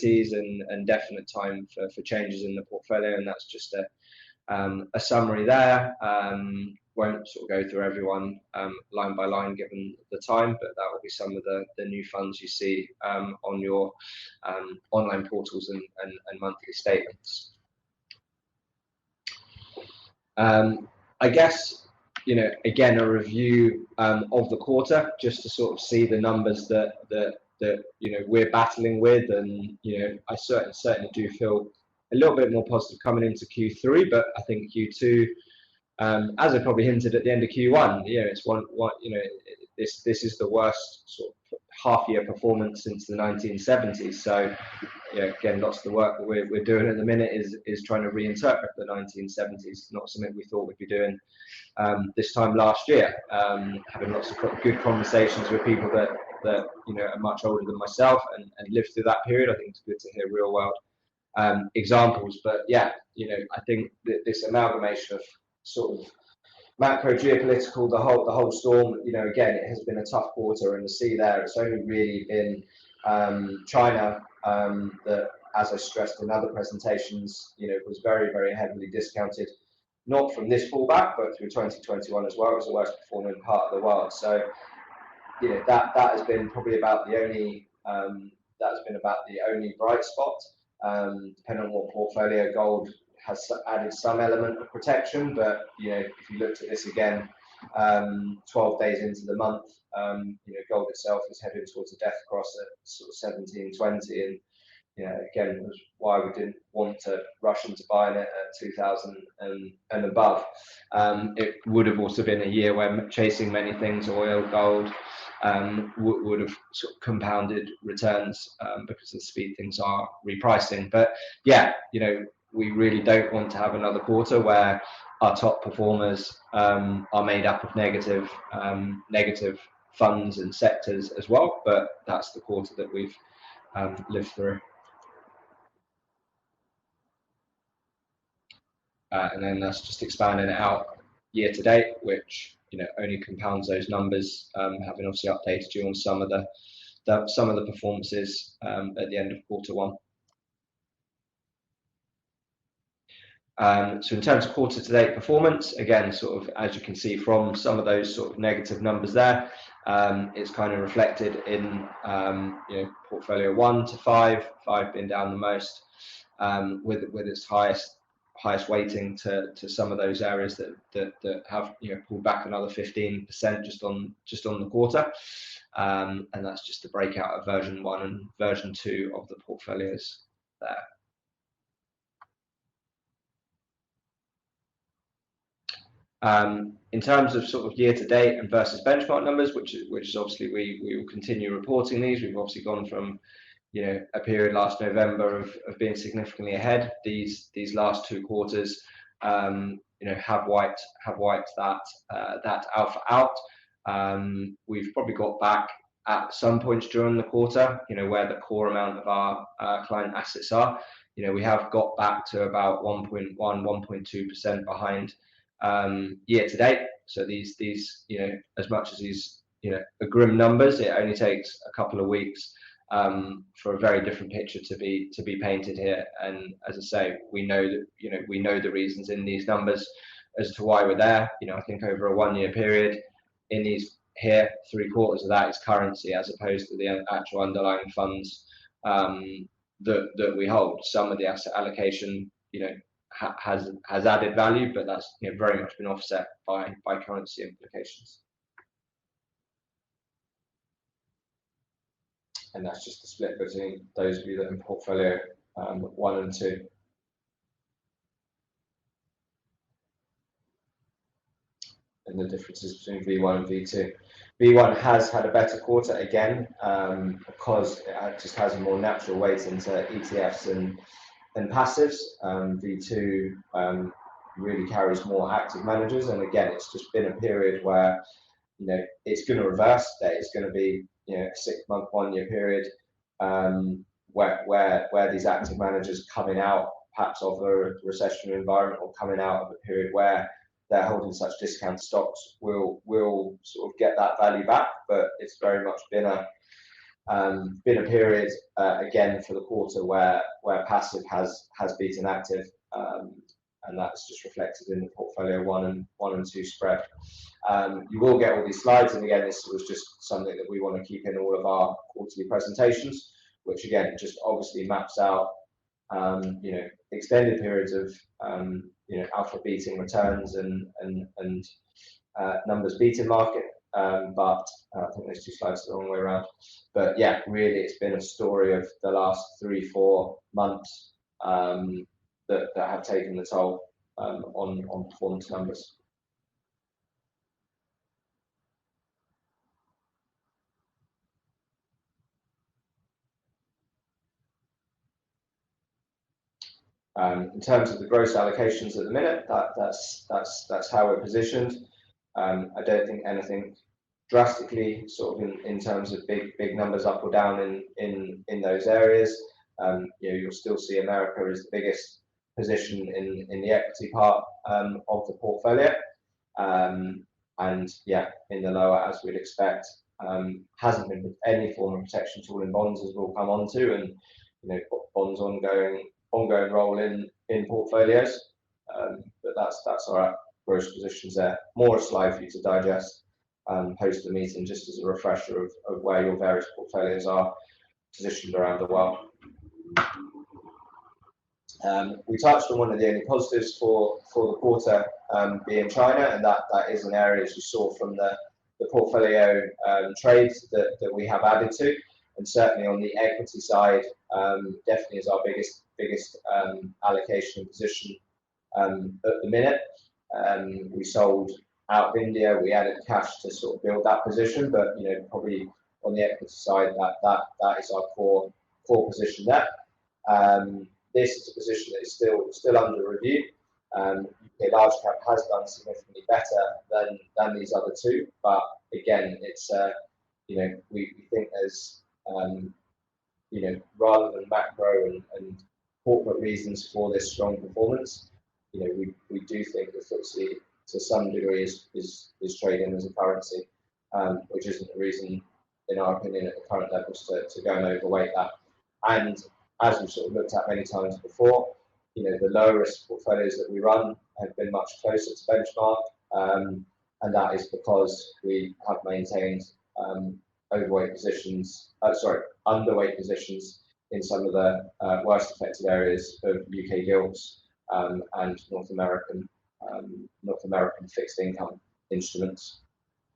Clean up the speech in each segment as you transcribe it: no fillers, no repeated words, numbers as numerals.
and definite time for changes in the portfolio, and that's just a summary there. Won't sort of go through everyone line by line given the time, but that will be some of the new funds you see on your online portals and monthly statements. I guess, again, a review of the quarter, just to sort of see the numbers that we're battling with, and I certainly do feel a little bit more positive coming into Q3, but I think Q2, as I probably hinted at the end of Q1, it's this is the worst sort of half-year performance since the 1970s. So again, lots of the work that we're doing at the minute is trying to reinterpret the 1970s, not something we thought we'd be doing this time last year. Having lots of good conversations with people that are much older than myself and lived through that period. I think it's good to hear real world examples. But yeah, I think that this amalgamation of sort of macro geopolitical, the whole storm, again, it has been a tough quarter, and to see there, it's only really been China that, as I stressed in other presentations, was very, very heavily discounted, not from this pullback, but through 2021 as well. It was the worst performing part of the world. So that has been probably about the only bright spot. Depending on what portfolio, gold has added some element of protection, but if you looked at this again 12 days into the month, gold itself is heading towards a death cross at sort of 1720, and again, was why we didn't want to rush into buying it at 2000 and above. It would have also been a year where chasing many things, oil, gold, would have sort of compounded returns because of the speed things are repricing. But yeah, we really don't want to have another quarter where our top performers are made up of negative funds and sectors as well. But that's the quarter that we've lived through. And then that's just expanding it out year to date, which only compounds those numbers, having obviously updated you on some of the performances at the end of quarter one. So in terms of quarter to date performance, again, sort of as you can see from some of those sort of negative numbers there, it's kind of reflected in portfolio 1 to 5 being down the most, with its highest weighting to some of those areas that have pulled back another 15% just on the quarter, and that's just the breakout of version 1 and version 2 of the portfolios there. In terms of sort of year to date and versus benchmark numbers, which is obviously we will continue reporting these. We've obviously gone from a period last November of being significantly ahead. These last 2 quarters have wiped that alpha out. We've probably got back at some points during the quarter, where the core amount of our client assets are. We have got back to about 1.2% behind year to date. So these as much as these are grim numbers, it only takes a couple of weeks for a very different picture to be painted here. And as I say, we know that we know the reasons in these numbers as to why we're there. I think over a 1-year period, in these here, 3/4 of that is currency as opposed to the actual underlying funds that we hold. Some of the asset allocation has added value, but that's very much been offset by currency implications. And that's just the split between those of you that are in portfolio 1 and 2. And the differences between V1 and V2. V1 has had a better quarter again because it just has a more natural weight into ETFs and passives. V2 really carries more active managers, and again, it's just been a period where it's going to reverse. That it's going to be a 6-month, 1-year period where these active managers coming out perhaps of a recessionary environment or coming out of a period where they're holding such discount stocks will sort of get that value back. But it's very much been Been a period again for the quarter where passive has beaten active, and that's just reflected in the portfolio one and two spread. You will get all these slides, and again, this was just something that we want to keep in all of our quarterly presentations, which again just obviously maps out extended periods of alpha beating returns and numbers beating market. But I think those two slides are the wrong way around. But yeah, really, it's been a story of the last 3-4 months that have taken the toll on performance numbers. In terms of the gross allocations at the minute, that's how we're positioned. I don't think anything drastically sort of in terms of big numbers up or down in those areas. You'll still see America is the biggest position in the equity part of the portfolio, and yeah, in the lower, as we'd expect, hasn't been any form of protection tool in bonds, as we'll come on to, and bonds ongoing role in portfolios, but that's our gross positions there. More a slide for you to digest post the meeting, just as a refresher of where your various portfolios are positioned around the world. We touched on one of the only positives for the quarter being China, and that is an area, as you saw from the portfolio trades that we have added to, and certainly on the equity side, definitely is our biggest allocation position at the minute. We sold out of India. We added cash to sort of build that position, but probably on the equity side, that is our core position there. This is a position that is still under review. UK large cap has done significantly better than these other two, but again, it's we think there's rather than macro and corporate reasons for this strong performance, we do think the FTSE to some degree is trading as a currency, which isn't a reason, in our opinion, at the current levels to go and overweight that. And as we've sort of looked at many times before, the lower risk portfolios that we run have been much closer to benchmark, and that is because we have maintained underweight positions in some of the worst affected areas of UK gilts and North American fixed income instruments,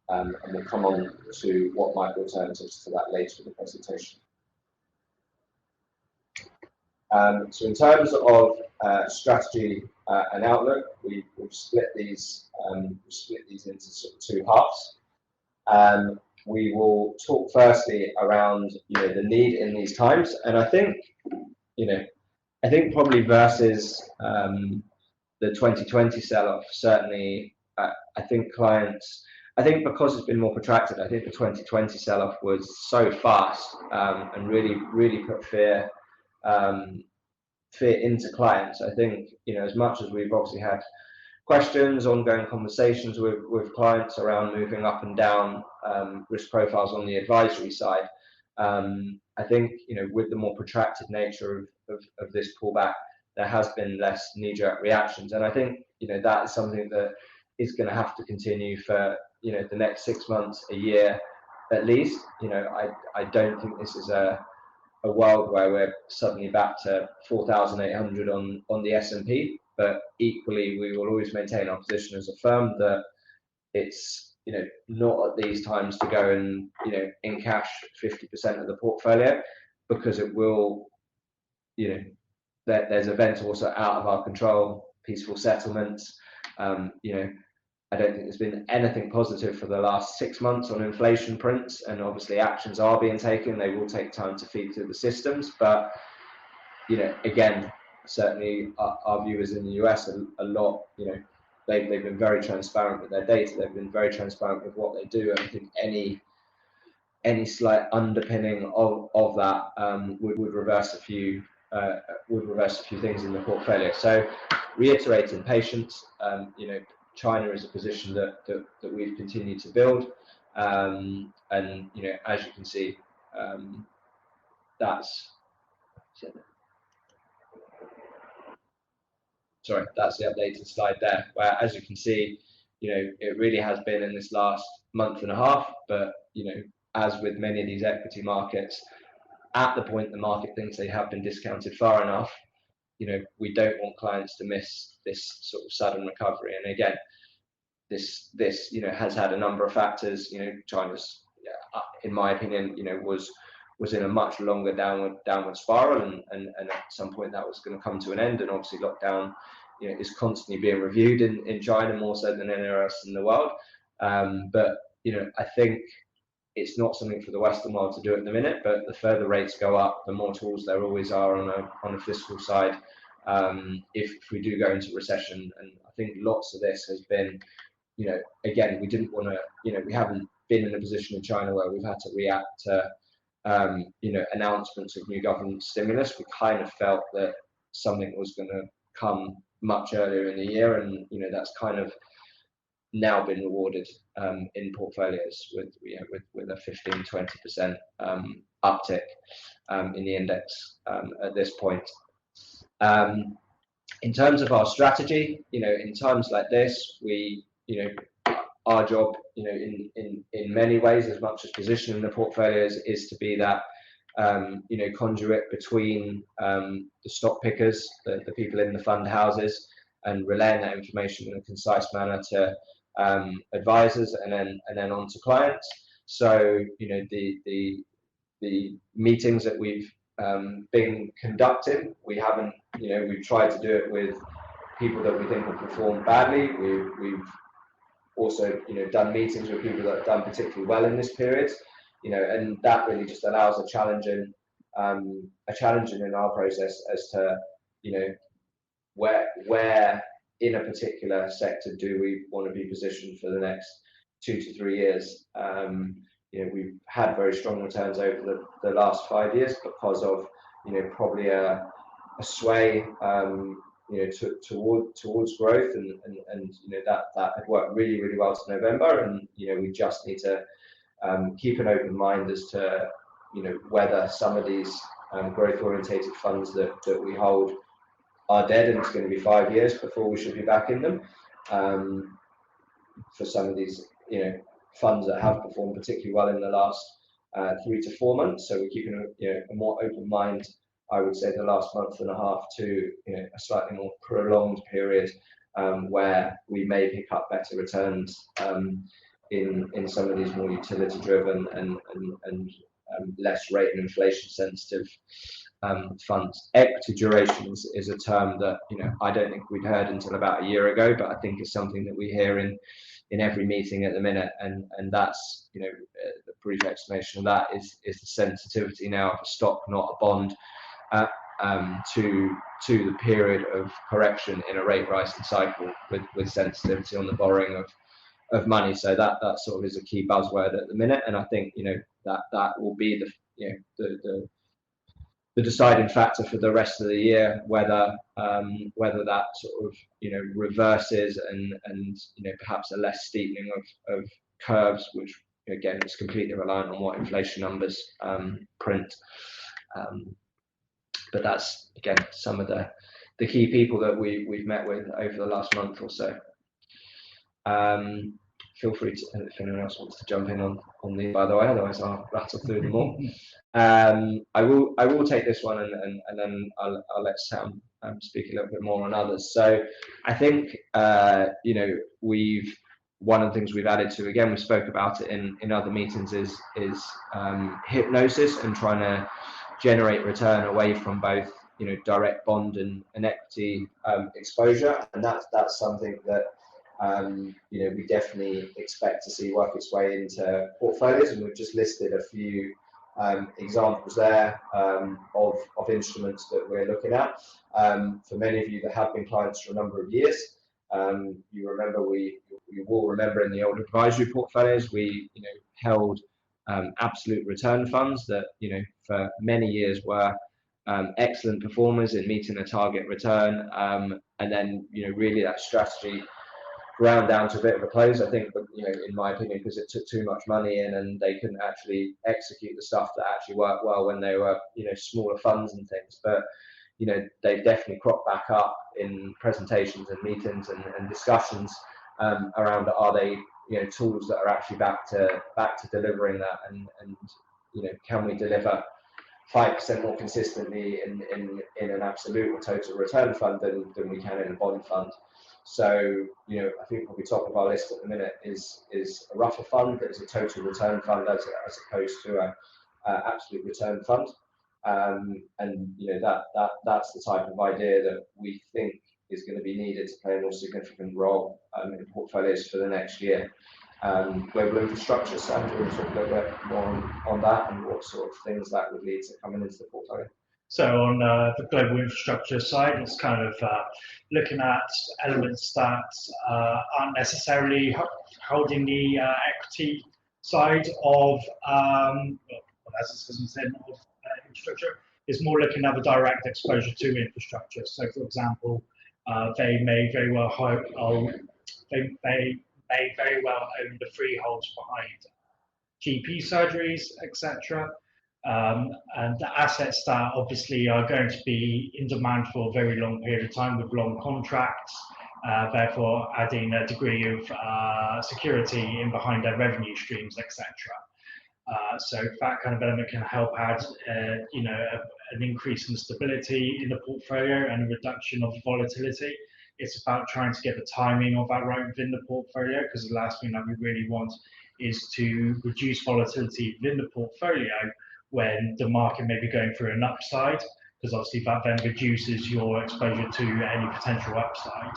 and we'll come on to what might be alternatives to that later in the presentation. So in terms of strategy and outlook, we've split these into sort of two halves. We will talk firstly around the need in these times, and I think probably versus the 2020 sell-off, certainly I think because it's been more protracted, I think the 2020 sell-off was so fast and really put fear into clients. I think as much as we've obviously had questions, ongoing conversations with clients around moving up and down risk profiles on the advisory side, I think with the more protracted nature of this pullback, there has been less knee-jerk reactions, and I think that is something that is going to have to continue for the next 6 months, a year at least. I don't think this is a world where we're suddenly back to 4,800 on the S&P, but equally we will always maintain our position as a firm that it's not at these times to go and in cash 50% of the portfolio, because it will there's events also out of our control, peaceful settlements. I don't think there's been anything positive for the last 6 months on inflation prints, and obviously actions are being taken. They will take time to feed through the systems, but again, certainly our viewers in the US a lot, they've been very transparent with their data. They've been very transparent with what they do, and I think any slight underpinning of that would reverse a few things in the portfolio. So reiterating patience, China is a position that we've continued to build, and as you can see, that's sorry, that's the updated slide there, where as you can see, it really has been in this last month and a half, but as with many of these equity markets, at the point the market thinks they have been discounted far enough, we don't want clients to miss this sort of sudden recovery. And again, this has had a number of factors. China's, in my opinion, was in a much longer downward spiral, and at some point that was going to come to an end. And obviously lockdown is constantly being reviewed in China, more so than anywhere else in the world. But I think it's not something for the Western world to do at the minute, but the further rates go up, the more tools there always are on a fiscal side if we do go into recession. And I think lots of this has been, again, we didn't want to, we haven't been in a position in China where we've had to react to, announcements of new government stimulus. We kind of felt that something was going to come much earlier in the year, and that's kind of now been rewarded in portfolios with a 15-20% uptick in the index at this point. In terms of our strategy, in times like this, we our job, in many ways, as much as positioning the portfolios, is to be that conduit between the stock pickers, the people in the fund houses, and relaying that information in a concise manner to advisors and then on to clients. So the meetings that we've been conducting, we've tried to do it with people that we think will perform badly. We've also done meetings with people that have done particularly well in this period, and that really just allows a challenge in our process as to where in a particular sector do we want to be positioned for the next 2 to 3 years. We've had very strong returns over the last 5 years because of probably a sway towards growth, and that had worked really, really well to November, and we just need to keep an open mind as to whether some of these growth orientated funds that we hold are dead, and it's going to be 5 years before we should be back in them. For some of these funds that have performed particularly well in the last 3 to 4 months, so we're keeping a more open mind, I would say, the last month and a half to a slightly more prolonged period where we may pick up better returns in some of these more utility driven and less rate and inflation sensitive funds. Equity duration is a term that I don't think we'd heard until about a year ago, but I think it's something that we hear in every meeting at the minute, and that's the brief explanation of that is the sensitivity now of a stock, not a bond, to the period of correction in a rate rising cycle with sensitivity on the borrowing of money. So that sort of is a key buzzword at the minute, and I think that will be the deciding factor for the rest of the year, whether that sort of reverses and perhaps a less steepening of curves, which again is completely reliant on what inflation numbers print. But that's again some of the key people that we've met with over the last month or so. Feel free to, if anyone else wants to jump in on these, by the way, otherwise I'll rattle through them all. I will take this one and then I'll let Sam speak a little bit more on others. So I think one of the things we've added to, again, we spoke about it in other meetings, is hypnosis and trying to generate return away from both direct bond and equity exposure, and that's something that we definitely expect to see work its way into portfolios, and we've just listed a few examples there of instruments that we're looking at. For many of you that have been clients for a number of years, you will remember in the old advisory portfolios we held absolute return funds that for many years were excellent performers in meeting a target return, and then really that strategy ground down to a bit of a close, I think, but in my opinion, because it took too much money in and they couldn't actually execute the stuff that actually worked well when they were smaller funds and things. But they've definitely cropped back up in presentations and meetings and discussions around, are they tools that are actually back to delivering that, and can we deliver 5% more consistently in an absolute or total return fund than we can in a bond fund. So I think probably top of our list at the minute is a rougher fund that is a total return fund as opposed to a absolute return fund. And that's the type of idea that we think is going to be needed to play a more significant role in portfolios for the next year. Global infrastructure, Sam, do you want to talk a little bit more on that and what sort of things that would lead to coming into the portfolio? So on the global infrastructure side, it's kind of looking at elements that aren't necessarily holding the equity side of, as it says in of infrastructure. It's more looking at the direct exposure to infrastructure. So, for example, they may very well own the freeholds behind GP surgeries, etc. And the assets that obviously are going to be in demand for a very long period of time with long contracts, therefore adding a degree of security in behind their revenue streams, etc. So that kind of element can help add, an increase in stability in the portfolio and a reduction of volatility. It's about trying to get the timing of that right within the portfolio, because the last thing that we really want is to reduce volatility within the portfolio when the market may be going through an upside, because obviously that then reduces your exposure to any potential upside.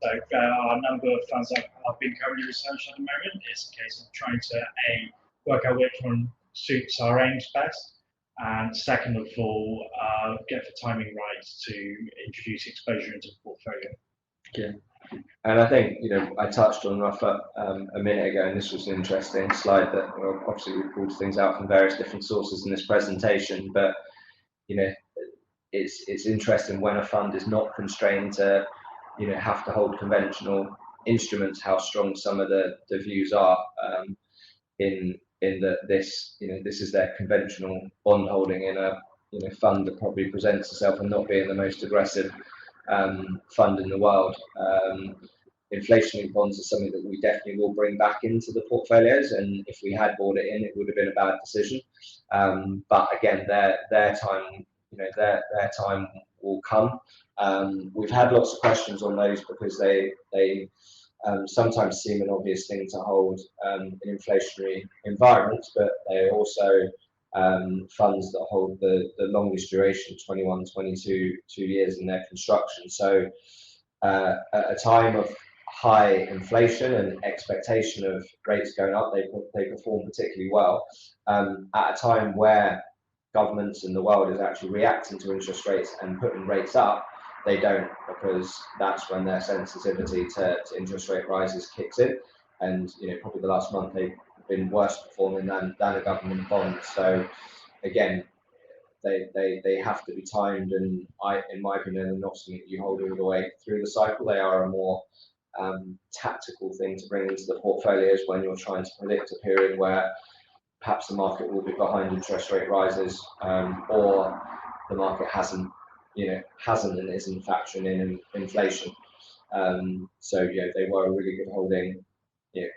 So there are a number of funds that have been currently researched at the moment. It's a case of trying to work out which one suits our aims best, and second of all, get the timing right to introduce exposure into the portfolio. Yeah, and I think I touched on Rafa a minute ago, and this was an interesting slide that obviously we pulled things out from various different sources in this presentation, but it's interesting when a fund is not constrained to have to hold conventional instruments, how strong some of the views are in that this is their conventional bond holding in a fund that probably presents itself and not being the most aggressive fund in the world. Inflationary bonds are something that we definitely will bring back into the portfolios, and if we had bought it in, it would have been a bad decision. But again, their time, their time will come. We've had lots of questions on those because they sometimes seem an obvious thing to hold in inflationary environments, but they are also funds that hold the longest duration, 21, 22 years in their construction. So at a time of high inflation and expectation of rates going up, they perform particularly well. At a time where governments and the world is actually reacting to interest rates and putting rates up, they don't, because that's when their sensitivity to interest rate rises kicks in. And probably the last month they've been worse performing than a government bond. So again, they have to be timed, and in my opinion, they're not something that you hold all the way through the cycle. They are a more tactical thing to bring into the portfolios when you're trying to predict a period where perhaps the market will be behind interest rate rises, or the market hasn't and isn't factoring in inflation. So they were a really good holding.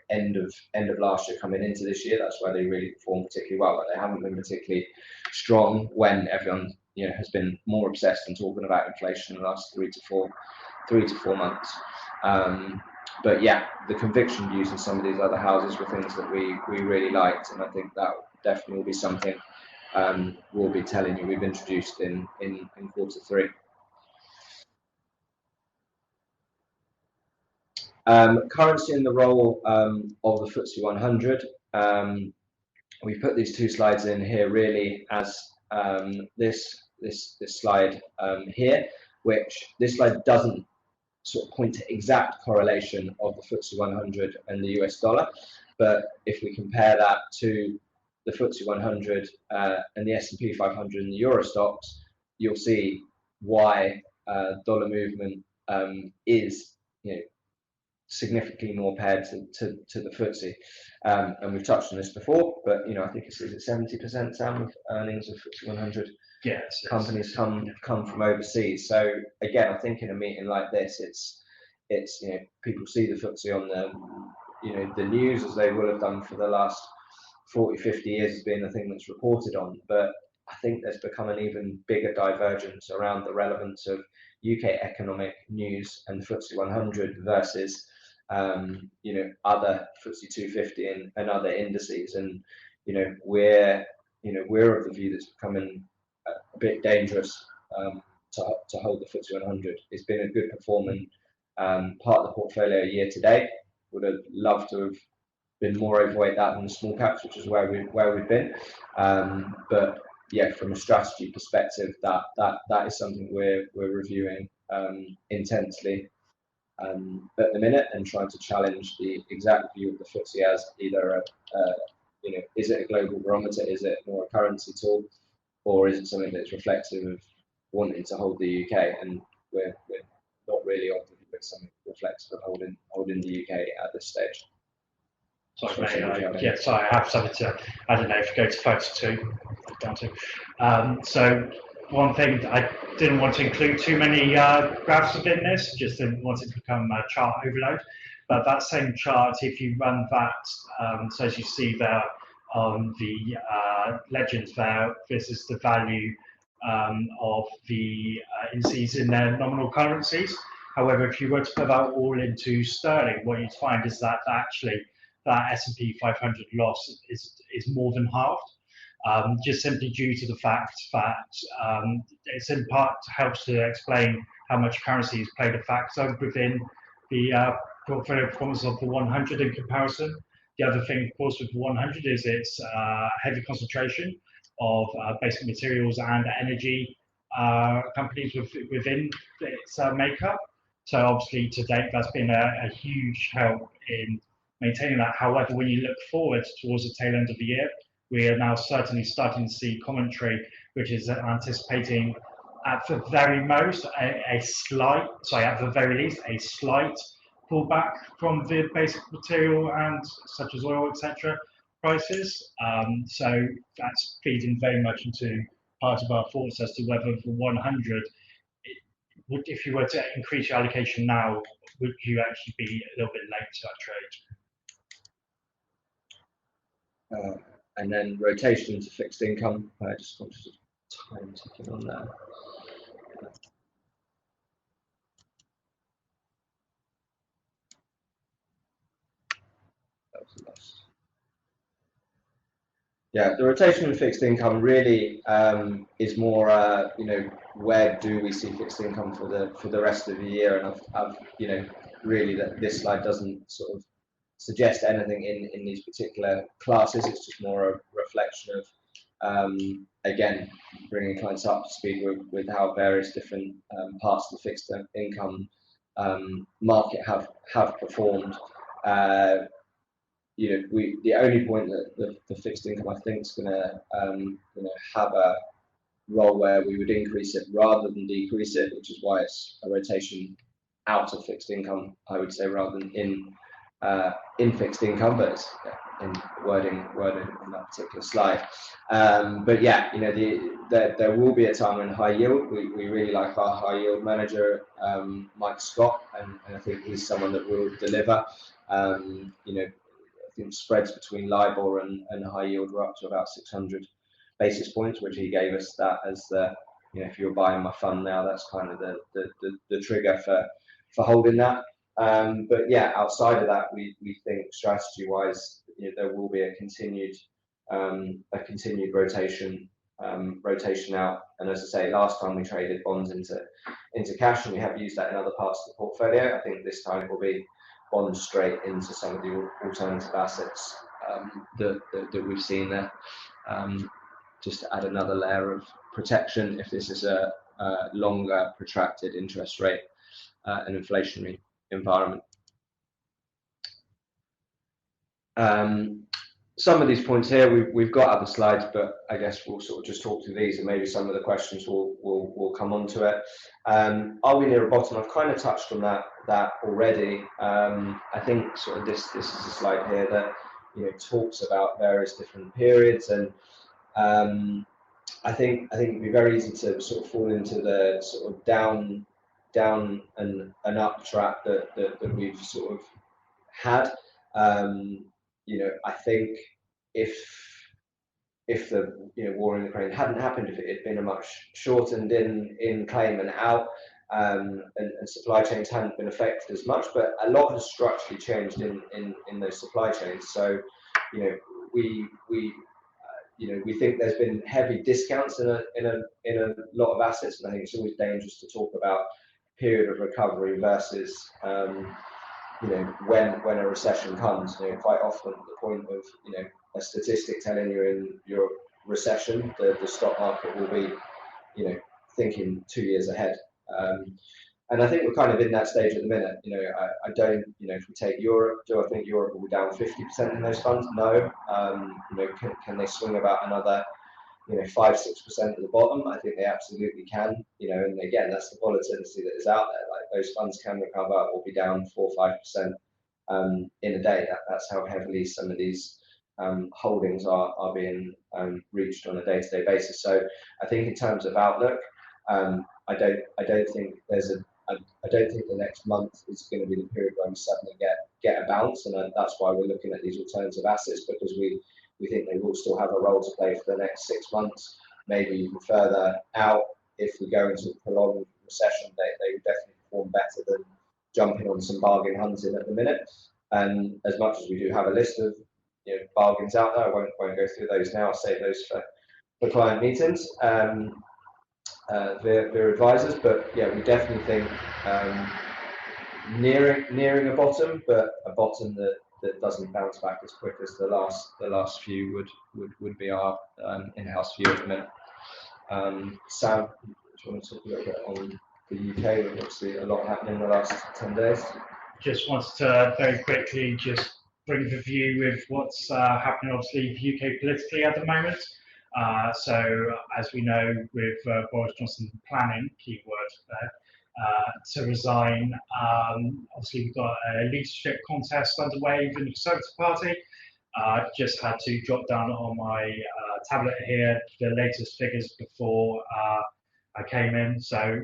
End of last year coming into this year, that's why they really performed particularly well. But they haven't been particularly strong when everyone has been more obsessed in talking about inflation in the last 3 to 4 months. But yeah, the conviction views in some of these other houses were things that we really liked, and I think that definitely will be something we'll be telling you we've introduced in quarter 3. Currency in the role of the FTSE 100. We put these 2 slides in here really as this slide here, which this slide doesn't sort of point to exact correlation of the FTSE 100 and the US dollar, but if we compare that to the FTSE 100 and the S&P 500 and the Euro stocks, you'll see why dollar movement is significantly more paired to the FTSE. And we've touched on this before, but I think is it 70%, Sam, of earnings of FTSE 100 companies come from overseas. So again, I think in a meeting like this, it's people see the FTSE on the news, as they will have done for the last 40, 50 years, as being the thing that's reported on. But I think there's become an even bigger divergence around the relevance of UK economic news and FTSE 100 versus other FTSE 250 and other indices. And we're of the view that's becoming a bit dangerous to hold the FTSE 100. It's been a good performing part of the portfolio year to date. Would have loved to have been more overweight that than the small caps, which is where we've been. But yeah, from a strategy perspective, that is something we're reviewing intensely at the minute, and trying to challenge the exact view of the FTSE as either is it a global barometer, is it more a currency tool, or is it something that's reflective of wanting to hold the UK? And we're not really of the view it's something reflective of holding the UK at this stage. Sorry, mate, I have something to, I don't know, if you go to photo 2, down to. So one thing, I didn't want to include too many graphs within this, just didn't want it to become a chart overload. But that same chart, if you run that, so as you see there on the legends there, this is the value of the indices in their nominal currencies. However, if you were to put that all into sterling, what you'd find is that actually that S&P 500 loss is more than halved, just simply due to the fact that it's in part helps to explain how much currency has played a factor within the portfolio performance of the 100 in comparison. The other thing, of course, with the 100 is its heavy concentration of basic materials and energy companies within its makeup. So obviously to date, that's been a huge help in maintaining that. However, when you look forward towards the tail end of the year, we are now certainly starting to see commentary which is anticipating at the very most at the very least a slight pullback from the basic material and such as oil, etc. prices. So that's feeding very much into part of our thoughts as to whether the 100, if you were to increase your allocation now, would you actually be a little bit late to that trade? And then rotation into fixed income. I just wanted to time ticking on that. That was lost. Yeah, the rotation in fixed income really is more, where do we see fixed income for the rest of the year? And I've really that this slide doesn't sort of suggest anything in these particular classes. It's just more a reflection of, again, bringing clients up to speed with how various different parts of the fixed income market have performed. The only point that the fixed income, I think, is going to have a role where we would increase it rather than decrease it, which is why it's a rotation out of fixed income, I would say, rather than in fixed income, but it's in wording in that particular slide. But yeah, there will be a time when high yield. We really like our high yield manager, Mike Scott, and I think he's someone that will deliver. I think spreads between LIBOR and high yield were up to about 600 basis points, which he gave us that as the, if you're buying my fund now, that's kind of the trigger for holding that. But yeah, outside of that, we think strategy-wise, there will be a continued rotation out. And as I say, last time we traded bonds into cash, and we have used that in other parts of the portfolio. I think this time it will be bonds straight into some of the alternative assets that we've seen there, just to add another layer of protection if this is a longer, protracted interest rate and inflationary environment. some of these points here, we've got other slides, but I guess we'll sort of just talk through these, and maybe some of the questions will come onto it. Are we near a bottom? I've kind of touched on that already. I think sort of this is a slide here that talks about various different periods, and I think it'd be very easy to sort of fall into the sort of down and up trap that we've sort of had. I think if the war in Ukraine hadn't happened, if it had been a much shortened in claim and out, and supply chains hadn't been affected as much, but a lot has structurally changed in those supply chains. So, we think there's been heavy discounts in a lot of assets, and I think it's always dangerous to talk about period of recovery versus when a recession comes. Quite often at the point of a statistic telling you in your recession, the stock market will be thinking 2 years ahead. And I think we're kind of in that stage at the minute. I don't, if we take Europe, do I think Europe will be down 50% in those funds? No. Can they swing about another 5-6% at the bottom? I think they absolutely can. And again, that's the volatility that is out there. Like, those funds can recover or be down 4-5% in a day. That's how heavily some of these holdings are being reached on a day-to-day basis. So I think in terms of outlook, I don't think I don't think the next month is going to be the period where we suddenly get a bounce, and that's why we're looking at these alternative assets, because we think they will still have a role to play for the next 6 months, maybe even further out. If we go into a prolonged recession, they would definitely perform better than jumping on some bargain hunting at the minute. And as much as we do have a list of bargains out there, I won't go through those now. I'll save those for client meetings. Their advisors, but yeah, we definitely think nearing a bottom, but a bottom that doesn't bounce back as quick as the last few would be our in-house view at the minute. Sam, do you want to talk a little bit on the UK? There's obviously a lot happening in the last 10 days. Just wanted to very quickly just bring the view with what's happening, obviously, UK politically at the moment. So, as we know, with Boris Johnson planning, keyword there, to resign, obviously we've got a leadership contest underway within the Conservative Party. Just had to jot down on my tablet here the latest figures before I came in. So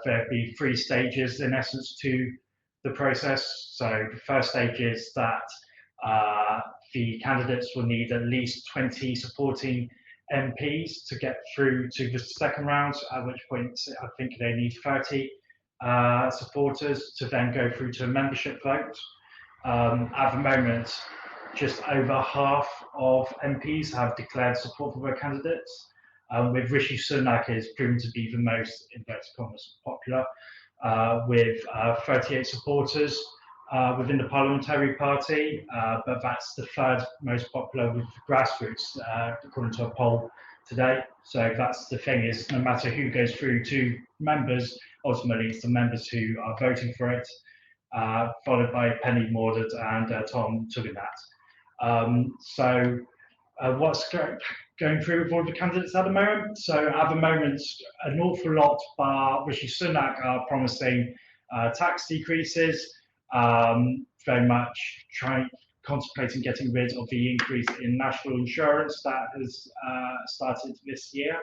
there'll be 3 stages in essence to the process. So the first stage is that the candidates will need at least 20 supporting MPs to get through to the second round, at which point I think they need 30 supporters to then go through to a membership vote. At the moment, just over half of MPs have declared support for their candidates, with Rishi Sunak is proven to be the most, inverted commas, popular, with 38 supporters within the parliamentary party, but that's the 3rd most popular with the grassroots, according to a poll today. So that's the thing, is no matter who goes through to members, ultimately it's the members who are voting for it, followed by Penny Mordaunt and Tom Tugendhat. So what's going through with all the candidates at the moment? So at the moment, an awful lot, bar Rishi Sunak, are promising tax decreases, very much contemplating getting rid of the increase in national insurance that has started this year.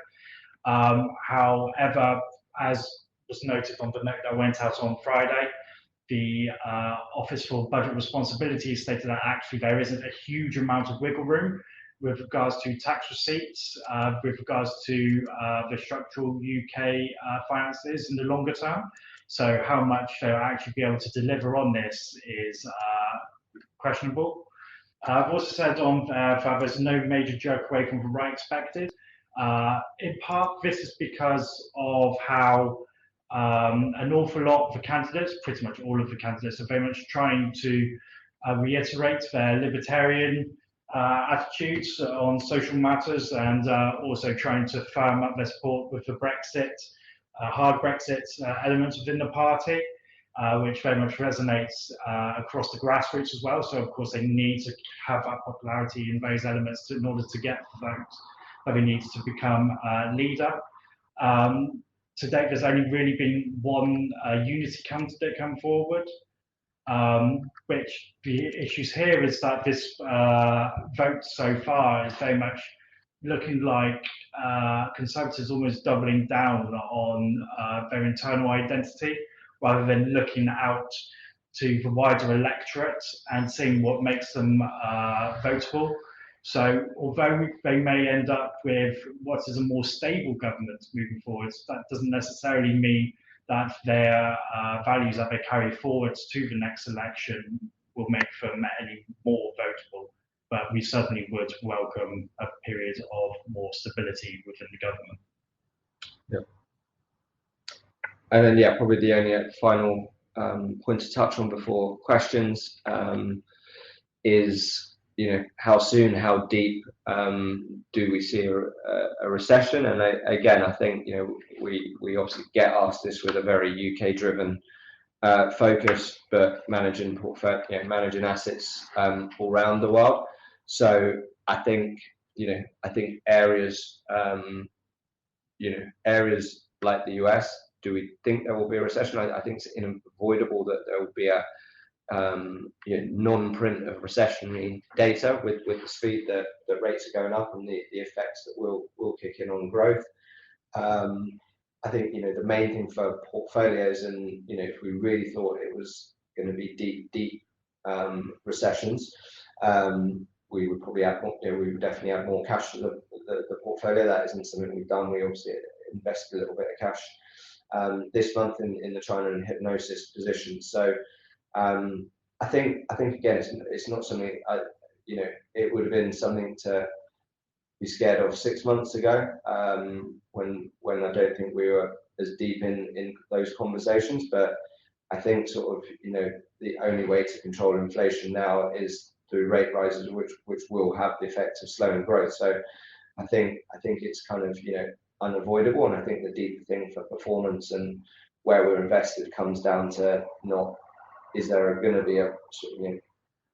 However, as was noted on the note that went out on Friday, the Office for Budget Responsibility stated that actually there isn't a huge amount of wiggle room with regards to tax receipts, with regards to the structural UK finances in the longer term. So how much they'll actually be able to deliver on this is questionable. I've also said on that there's no major jerk away from the right expected. In part, this is because of how an awful lot of the candidates, pretty much all of the candidates, are very much trying to reiterate their libertarian attitudes on social matters, and also trying to firm up their support with the Brexit, hard Brexit elements within the party. which very much resonates across the grassroots as well. So of course they need to have that popularity in those elements in order to get the votes that they need to become leader. To date, there's only really been one unity candidate come forward, which the issues here is that this vote so far is very much looking like Conservatives almost doubling down on their internal identity rather than looking out to the wider electorate and seeing what makes them votable. So although they may end up with what is a more stable government moving forward, that doesn't necessarily mean that their values that they carry forwards to the next election will make them any more votable. But we certainly would welcome a period of more stability within the government. Yeah. And then, yeah, probably the only final point to touch on before questions is, how soon, how deep do we see a recession? And again, I think, we obviously get asked this with a very UK-driven focus, but managing portfolio, managing assets all around the world. So I think, areas, areas like the US, do we think there will be a recession? I think it's unavoidable that there will be a non-print of recessionary data with the speed that rates are going up and the effects that will kick in on growth. I think the main thing for portfolios, and if we really thought it was going to be deep recessions, we would probably add more, we would definitely add more cash to the portfolio. That isn't something we've done. We obviously invested a little bit of cash this month in the China and hypnosis position. So I think again, it's not something it would have been something to be scared of 6 months ago, when I don't think we were as deep in those conversations. But I think sort of the only way to control inflation now is through rate rises, which will have the effect of slowing growth. So I think it's kind of unavoidable, and I think the deeper thing for performance and where we're invested comes down to not, is there going to be a sort of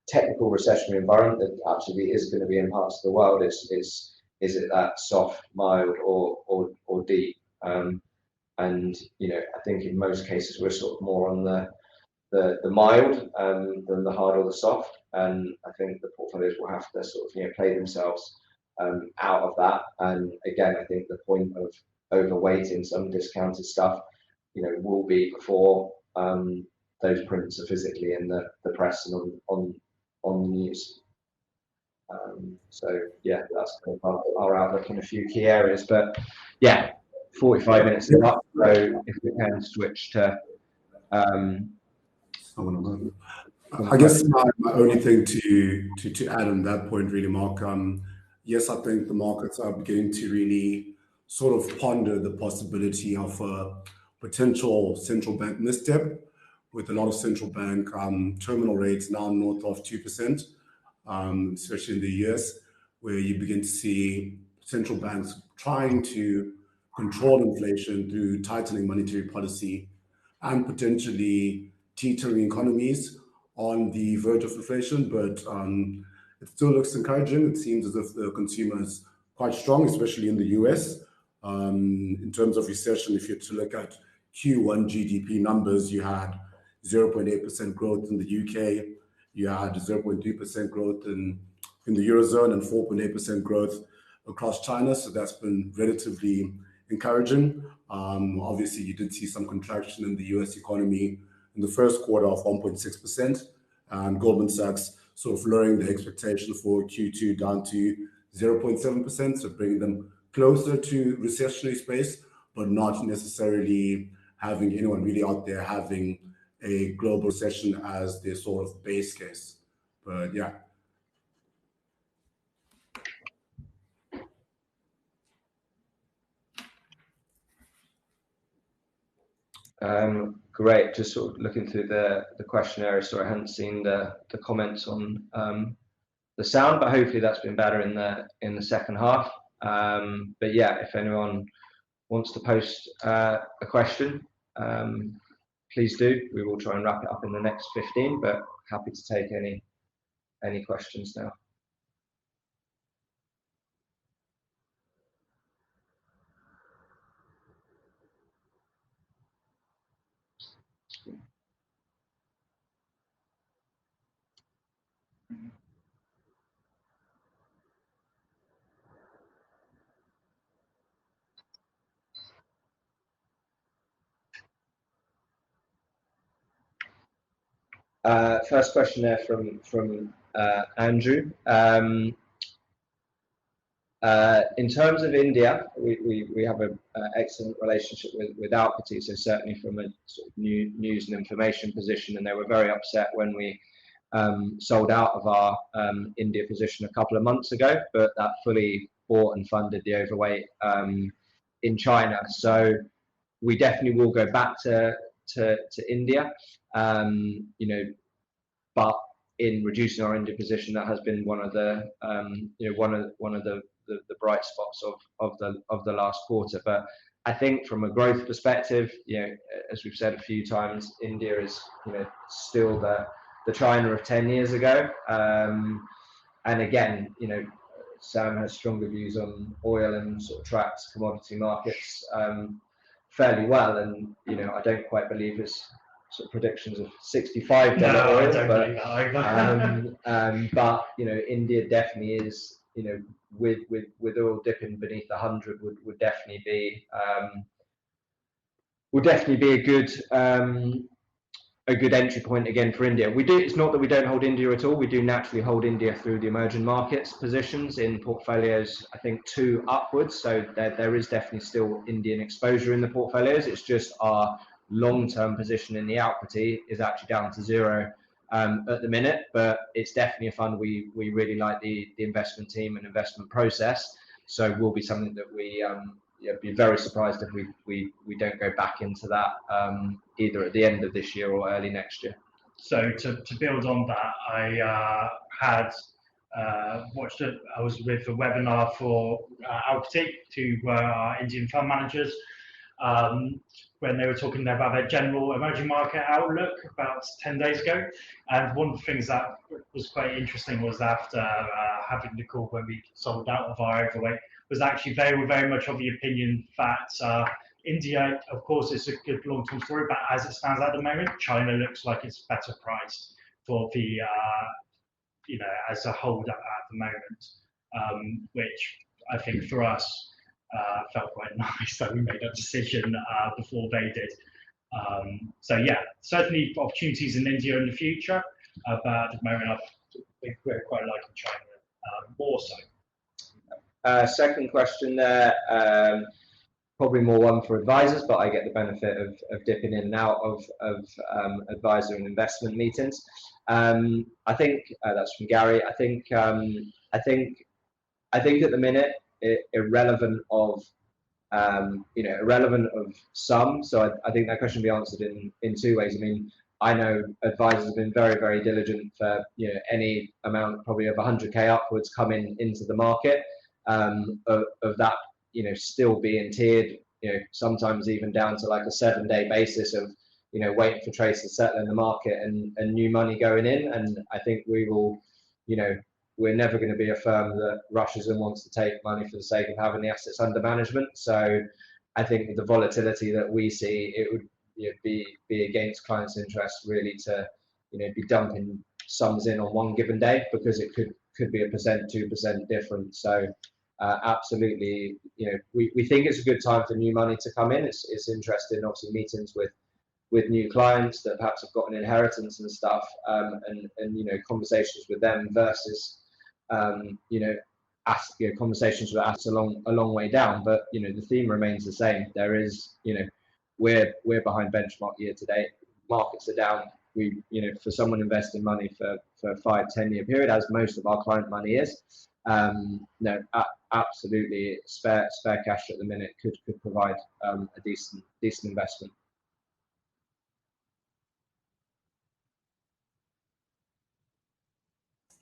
technical recessionary environment that absolutely is going to be in parts of the world? Is it that soft, mild, or deep? And I think in most cases we're sort of more on the mild than the hard or the soft. And I think the portfolios will have to sort of play themselves out of that. And again, I think the point of overweighting some discounted stuff, will be before those prints are physically in the press and on the news. So yeah, that's kind of our outlook in a few key areas. But yeah, 45 minutes is up, so if we can switch to I guess my only thing to add on that point, really, Mark. Yes, I think the markets are beginning to really sort of ponder the possibility of a potential central bank misstep, with a lot of central bank terminal rates now north of 2%, especially in the US, where you begin to see central banks trying to control inflation through tightening monetary policy and potentially teetering economies on the verge of inflation. But it still looks encouraging. It seems as if the consumer is quite strong, especially in the US. In terms of recession, if you're to look at Q1 GDP numbers, you had 0.8% growth in the UK, you had 0.3% growth in the Eurozone, and 4.8% growth across China. So that's been relatively encouraging. Obviously, you did see some contraction in the US economy in the first quarter of 1.6%, and Goldman Sachs sort of lowering the expectation for Q2 down to 0.7%, so bringing them closer to recessionary space, but not necessarily having anyone really out there having a global recession as their sort of base case. But yeah. Great. Just sort of looking through the questionnaire, so I hadn't seen the comments on the sound, but hopefully that's been better in the second half. But yeah, if anyone wants to post a question, please do. We will try and wrap it up in the next 15, but happy to take any questions now. First question there from Andrew. In terms of India, we have an excellent relationship with Alpati, so certainly from a sort of news and information position, and they were very upset when we sold out of our India position a couple of months ago, but that fully bought and funded the overweight in China. So we definitely will go back to India, you know, but in reducing our India position, that has been one of the you know, one of the bright spots of the last quarter. But I think from a growth perspective, you know, as we've said a few times, India is, you know, still the China of 10 years ago. And again, you know, Sam has stronger views on oil and sort of tracks commodity markets fairly well, and you know, I don't quite believe his sort of predictions of $65 no, oil, I don't believe that either. but you know, India definitely is, you know, with oil dipping beneath 100 would definitely be a good entry point again for India. We do. It's not that we don't hold India at all. We do naturally hold India through the emerging markets positions in portfolios, I think 2 upwards. So there is definitely still Indian exposure in the portfolios. It's just our long-term position in the equity is actually down to 0 at the minute. But it's definitely a fund we really like the investment team and investment process. So will be something that we be very surprised if we don't go back into that either at the end of this year or early next year. So to build on that, I had watched it. I was with a webinar for Alpati, who were our Indian fund managers, when they were talking about their general emerging market outlook about 10 days ago. And one of the things that was quite interesting was after having the call when we sold out of our overweight, was actually they were very much of the opinion that India, of course, is a good long-term story, but as it stands at the moment, China looks like it's better priced for the, you know, as a hold at the moment, which I think for us felt quite nice that we made that decision before they did. So yeah, certainly opportunities in India in the future, but at the moment, we're quite liking China more so. Second question there, probably more one for advisors, but I get the benefit of dipping in and out of advisor and investment meetings. I think that's from Gary. I think at the minute, irrelevant of you know, irrelevant of some. So I think that question will be answered in 2 ways. I mean, I know advisors have been very, very diligent for, you know, any amount probably of 100k upwards coming into the market. Of that, you know, still being tiered, you know, sometimes even down to like a 7-day basis of, you know, waiting for trades to settle in the market and new money going in. And I think we will, you know, we're never going to be a firm that rushes and wants to take money for the sake of having the assets under management. So I think with the volatility that we see, it would, you know, be against clients' interest really to, you know, be dumping sums in on one given day, because it could be 1%, 2% difference. So absolutely, you know, we think it's a good time for new money to come in. It's interesting, obviously, meetings with new clients that perhaps have got an inheritance and stuff, and you know, conversations with them versus you know, conversations with us a long way down. But you know, the theme remains the same. There is, you know, we're behind benchmark year to date. Markets are down. We, you know, for someone investing money for a 5-10 year period, as most of our client money is, no, absolutely spare cash at the minute could provide a decent investment.